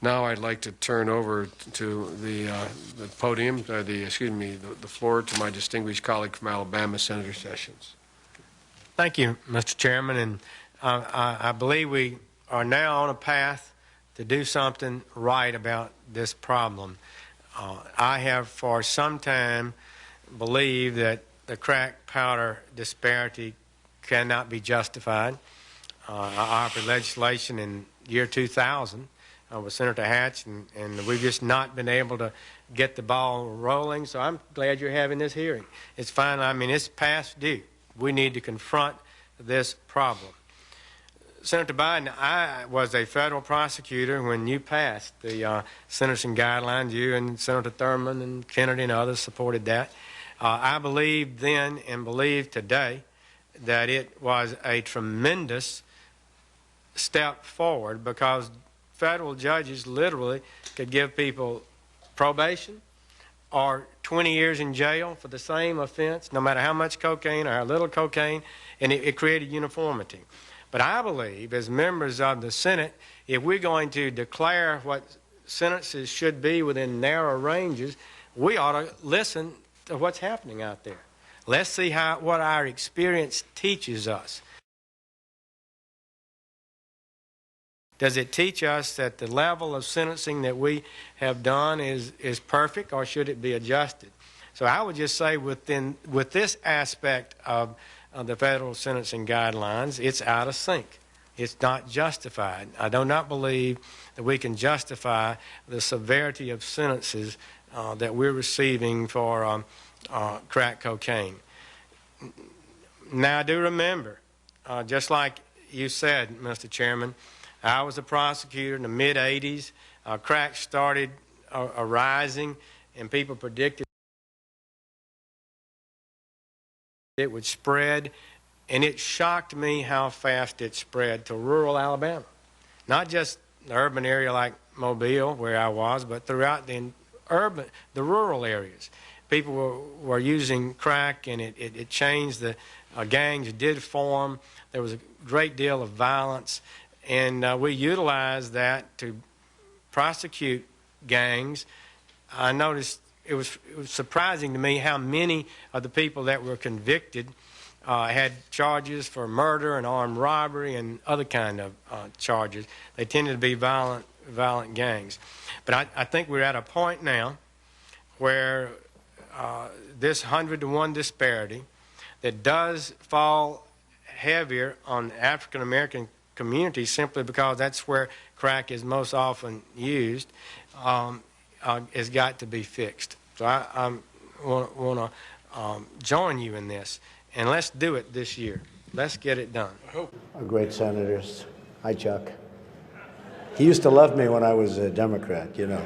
Now I'd like to turn over to the podium, the floor to my distinguished colleague from Alabama, Senator Sessions. Thank you, Mr. Chairman, and I believe we are now on a path to do something right about this problem. I have for some time believed that the crack powder disparity cannot be justified. I offered legislation in year 2000 with Senator Hatch, and we've just not been able to get the ball rolling, so I'm glad you're having this hearing. It's fine. I mean, it's past due. We need to confront this problem. Senator Biden, I was a federal prosecutor when you passed the sentencing guidelines. You and Senator Thurmond and Kennedy and others supported that. I believed then and believe today that it was a tremendous step forward because federal judges literally could give people probation or 20 years in jail for the same offense, no matter how much cocaine or how little cocaine, and it created uniformity. But I believe, as members of the Senate, if we're going to declare what sentences should be within narrow ranges, we ought to listen to what's happening out there. Let's see what our experience teaches us. Does it teach us that the level of sentencing that we have done is perfect, or should it be adjusted? So I would just say with this aspect of the federal sentencing guidelines, it's out of sync. It's not justified. I do not believe that we can justify the severity of sentences that we're receiving for crack cocaine. Now, I do remember, just like you said, Mr. Chairman, I was a prosecutor in the mid-'80s. Crack started arising, and people predicted it would spread, and it shocked me how fast it spread to rural Alabama. Not just the urban area like Mobile, where I was, but throughout the rural areas. People were using crack, and it changed. The gangs did form. There was a great deal of violence, and we utilized that to prosecute gangs. I noticed it was surprising to me how many of the people that were convicted had charges for murder and armed robbery and other kind of charges. They tended to be violent gangs. But I think we're at a point now where this 100-to-1 disparity that does fall heavier on African American communities simply because that's where crack is most often used, has got to be fixed. So I want to join you in this, and let's do it this year. Let's get it done. Great senators. Hi, Chuck. He used to love me when I was a Democrat, you know.